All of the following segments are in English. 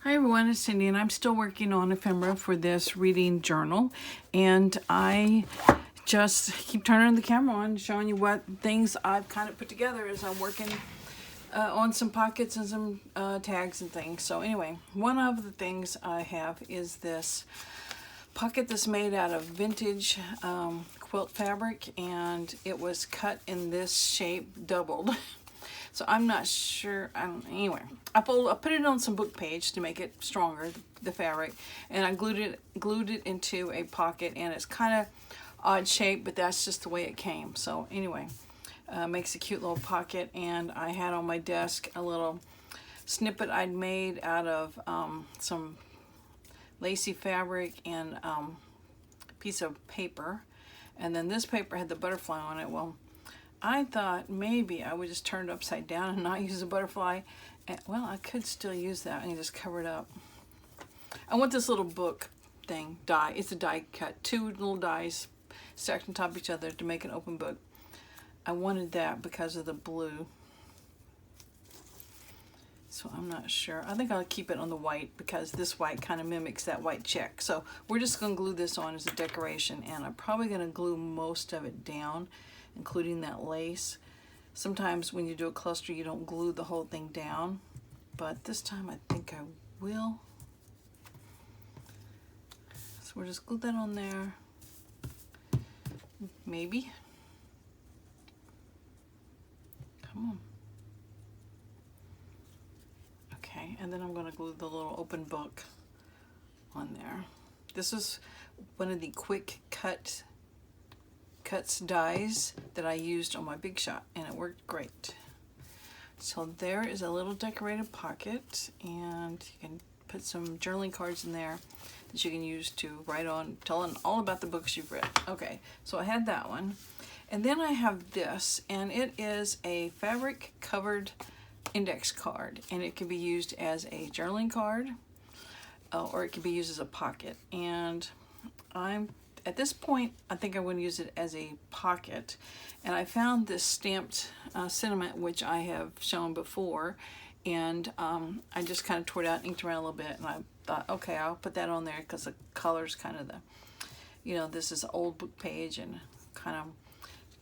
Hi everyone, it's Cindy and I'm still working on ephemera for this reading journal, and I just keep turning the camera on, showing you what things I've kind of put together as I'm working on some pockets and some tags and things. So anyway, one of the things I have is this pocket that's made out of vintage quilt fabric, and it was cut in this shape, doubled. So I'm not sure. Anyway, I put it on some book page to make it stronger, the fabric, and I glued it into a pocket, and it's kind of odd shape, but that's just the way it came. So anyway, makes a cute little pocket, and I had on my desk a little snippet I'd made out of some lacy fabric and piece of paper, and then this paper had the butterfly on it. Well, I thought maybe I would just turn it upside down and not use a butterfly. And, well, I could still use that and just cover it up. I want this little book thing, die. It's a die cut. 2 little dies stacked on top of each other to make an open book. I wanted that because of the blue. So I'm not sure. I think I'll keep it on the white because this white kind of mimics that white check. So we're just going to glue this on as a decoration, and I'm probably going to glue most of it down, including that lace. Sometimes when you do a cluster, you don't glue the whole thing down, but this time I think I will. So we'll just glue that on there, maybe. Come on. Okay, and then I'm going to glue the little open book on there. This is one of the quick cuts dies that I used on my Big Shot, and it worked great. So there is a little decorated pocket, and you can put some journaling cards in there that you can use to write on, telling all about the books you've read. Okay, so I had that one, and then I have this, and it is a fabric covered index card, and it can be used as a journaling card, or it can be used as a pocket. And at this point, I think I'm going to use it as a pocket. And I found this stamped sentiment, which I have shown before, and I just kind of tore it out, inked around a little bit, and I thought, okay, I'll put that on there because the color's kind of this is an old book page and kind of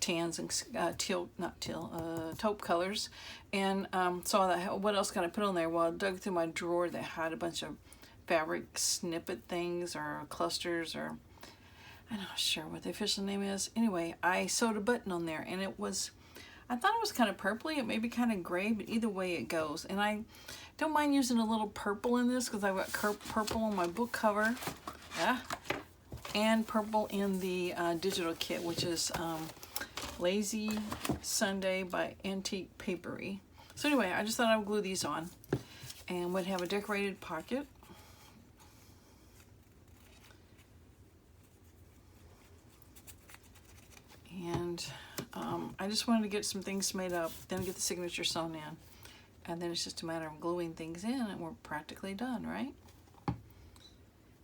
tans and taupe colors. And so I thought, what else can I put on there? Well, I dug through my drawer that had a bunch of fabric snippet things or clusters, or I'm not sure what the official name is. Anyway, I sewed a button on there, and I thought it was kind of purpley. It may be kind of gray, but either way it goes. And I don't mind using a little purple in this because I've got purple on my book cover. Yeah. And purple in the digital kit, which is Lazy Sunday by Antique Papery. So anyway, I just thought I would glue these on and would have a decorated pocket. And I just wanted to get some things made up, then get the signature sewn in. And then it's just a matter of gluing things in, and we're practically done, right?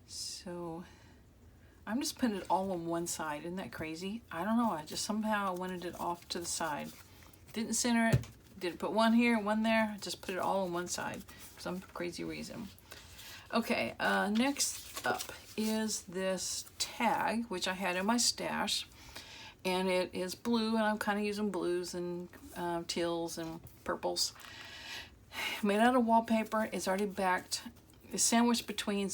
So I'm just putting it all on one side. Isn't that crazy? I don't know. I just somehow wanted it off to the side. Didn't center it. Didn't put one here, one there. Just put it all on one side for some crazy reason. Okay, next up is this tag, which I had in my stash. And it is blue, and I'm kind of using blues and teals and purples. Made out of wallpaper. It's already backed. It's sandwiched between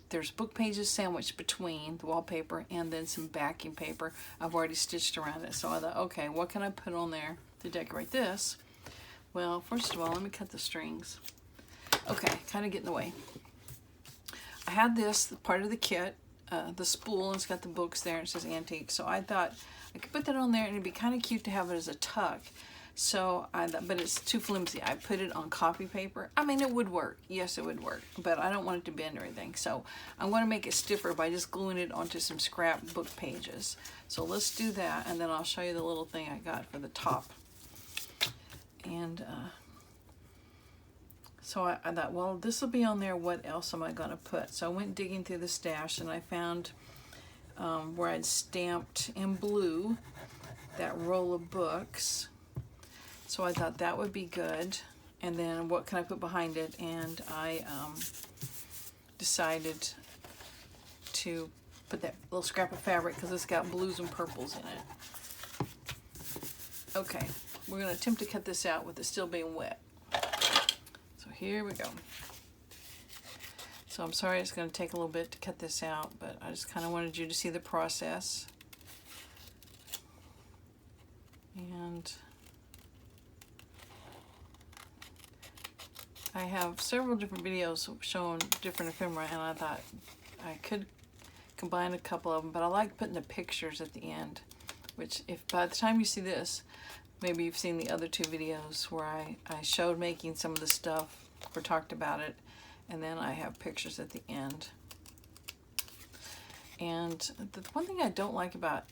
there's book pages sandwiched between the wallpaper and then some backing paper I've already stitched around it. So I thought, okay, what can I put on there to decorate this? Well, first of all, let me cut the strings. Okay, kind of get in the way. I had this part of the kit, the spool, and it's got the books there, and it says antique. So I thought I could put that on there, and it'd be kind of cute to have it as a tuck. So but it's too flimsy. I put it on copy paper. I mean, it would work. Yes, it would work, but I don't want it to bend or anything. So I'm going to make it stiffer by just gluing it onto some scrap book pages. So let's do that, and then I'll show you the little thing I got for the top. And so I thought, well, this will be on there. What else am I going to put? So I went digging through the stash, and I found where I'd stamped in blue that roll of books. So I thought that would be good. And then what can I put behind it? And I decided to put that little scrap of fabric because it's got blues and purples in it. Okay, we're going to attempt to cut this out with it still being wet. So here we go. So I'm sorry it's going to take a little bit to cut this out, but I just kind of wanted you to see the process. And I have several different videos showing different ephemera, and I thought I could combine a couple of them, but I like putting the pictures at the end, which if by the time you see this, maybe you've seen the other two videos where I showed making some of the stuff or talked about it, and then I have pictures at the end. And the one thing I don't like about,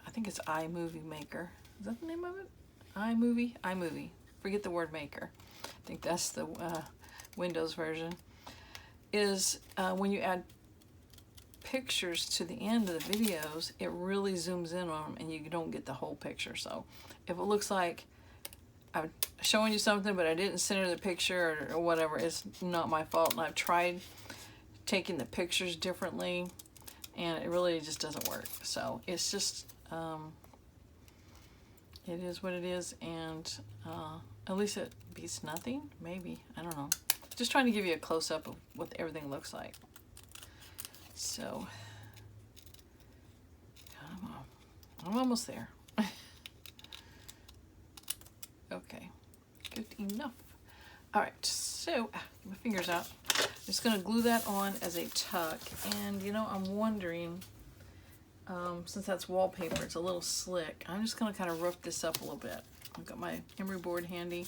I think it's iMovie Maker. Is that the name of it? iMovie? Forget the word maker. I think that's the Windows version. Is when you add pictures to the end of the videos, it really zooms in on them and you don't get the whole picture. So if it looks like I'm showing you something but I didn't center the picture or whatever, it's not my fault. And I've tried taking the pictures differently and it really just doesn't work. So it's just it is what it is, and at least it beats nothing, maybe, I don't know. Just trying to give you a close-up of what everything looks like. So, I'm almost there. Okay, good enough. All right, so, get my fingers out. I'm just gonna glue that on as a tuck, and you know, I'm wondering, since that's wallpaper, it's a little slick, I'm just gonna kind of rough this up a little bit. I've got my emery board handy,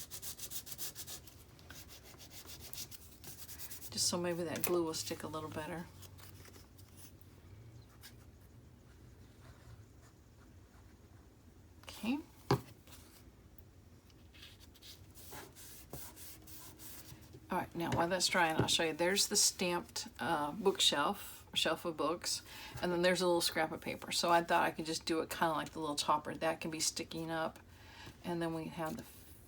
just so maybe that glue will stick a little better. Okay. All right, now while that's drying, I'll show you. There's the stamped bookshelf, shelf of books, and then there's a little scrap of paper. So I thought I could just do it kind of like the little topper. That can be sticking up. And then we have the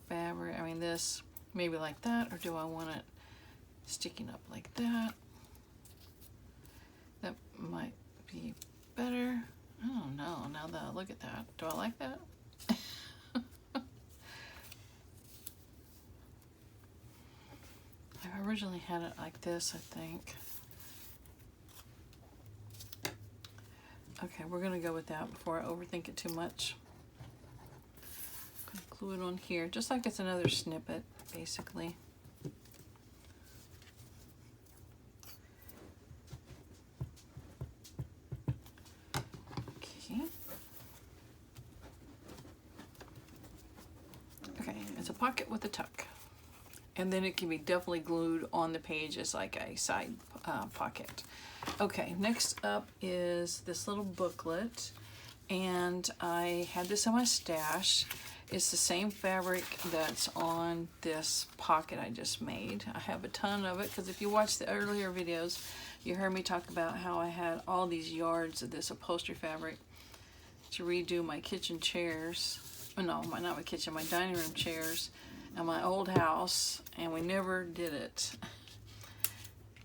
fabric, I mean this, maybe like that, or do I want it sticking up like that? That might be better. I don't know, now that I look at that. Do I like that? I originally had it like this, I think. Okay, we're gonna go with that before I overthink it too much. I'm gonna glue it on here, just like it's another snippet, basically. Okay. Okay, it's a pocket with a tuck. And then it can be definitely glued on the page as like a side pocket. Okay, next up is this little booklet, and I had this in my stash. It's the same fabric that's on this pocket I just made. I have a ton of it because if you watch the earlier videos, you heard me talk about how I had all these yards of this upholstery fabric to redo my kitchen chairs. Oh, no, not my kitchen, my dining room chairs at my old house, and we never did it.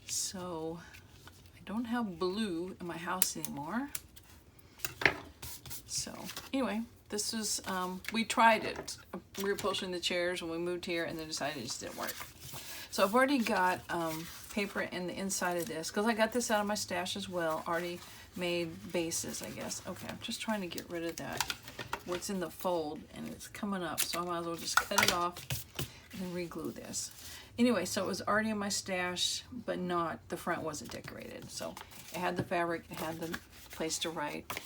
So I don't have blue in my house anymore. So anyway, this is, we tried it, reupholstering the chairs when we moved here, and then decided it just didn't work. So I've already got paper in the inside of this, because I got this out of my stash as well, already made bases, I guess. Okay, I'm just trying to get rid of that, what's in the fold, and it's coming up, so I might as well just cut it off and re-glue this. Anyway, so it was already in my stash, but not, the front wasn't decorated. So it had the fabric, it had the place to write.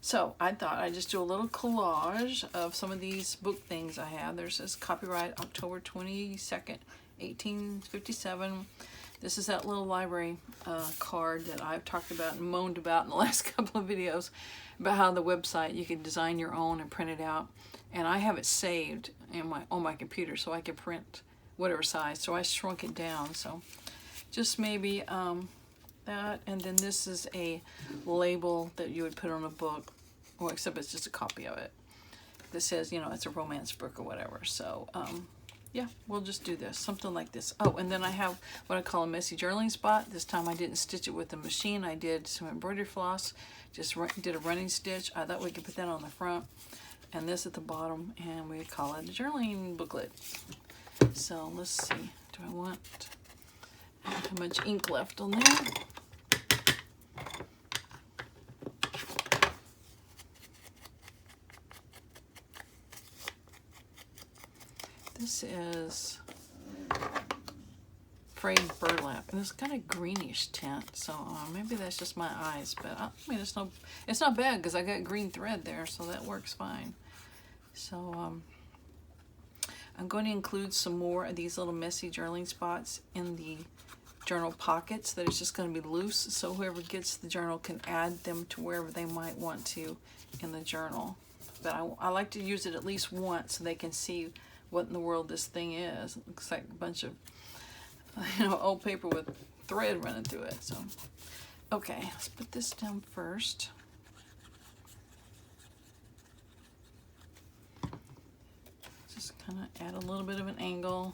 So I thought I'd just do a little collage of some of these book things I have. There's this copyright October 22nd, 1857. This is that little library card that I've talked about and moaned about in the last couple of videos about how the website, you can design your own and print it out. And I have it saved in on my computer so I can print whatever size. So I shrunk it down. So just maybe that, and then this is a label that you would put on a book, or except it's just a copy of it that says, you know, it's a romance book or whatever. So yeah, we'll just do this, something like this. Oh, and then I have what I call a messy journaling spot. This time I didn't stitch it with the machine. I did some embroidery floss, just did a running stitch. I thought we could put that on the front and this at the bottom, and we call it a journaling booklet. So let's see, do I want how much ink left on there? This is frayed burlap, and it's kind of greenish tint, so maybe that's just my eyes, but I mean it's not bad because I got green thread there, so that works fine. So I'm going to include some more of these little messy journaling spots in the journal pockets that is just going to be loose, so whoever gets the journal can add them to wherever they might want to in the journal. But I like to use it at least once so they can see what in the world this thing is. It looks like a bunch of, you know, old paper with thread running through it. So, okay, let's put this down first. Just kind of add a little bit of an angle,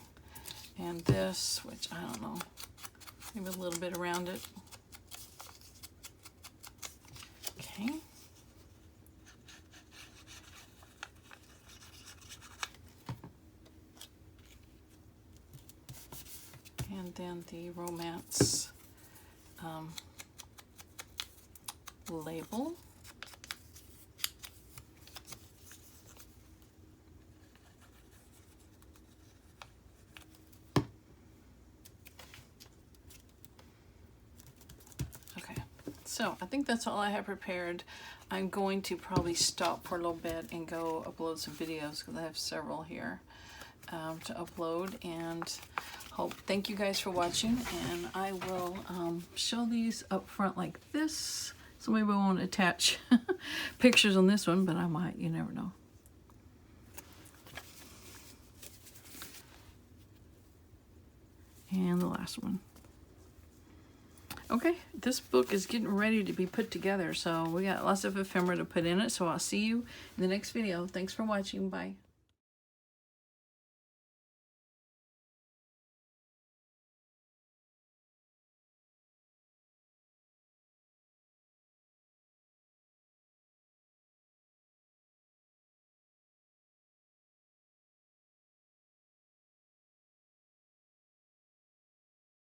and this, which I don't know, maybe a little bit around it. Okay. And then the romance label. Okay, so I think that's all I have prepared. I'm going to probably stop for a little bit and go upload some videos because I have several here to upload, and thank you guys for watching, and I will show these up front like this. So maybe I won't attach pictures on this one, but I might, you never know. And the last one. Okay, this book is getting ready to be put together, so we got lots of ephemera to put in it, so I'll see you in the next video. Thanks for watching. Bye.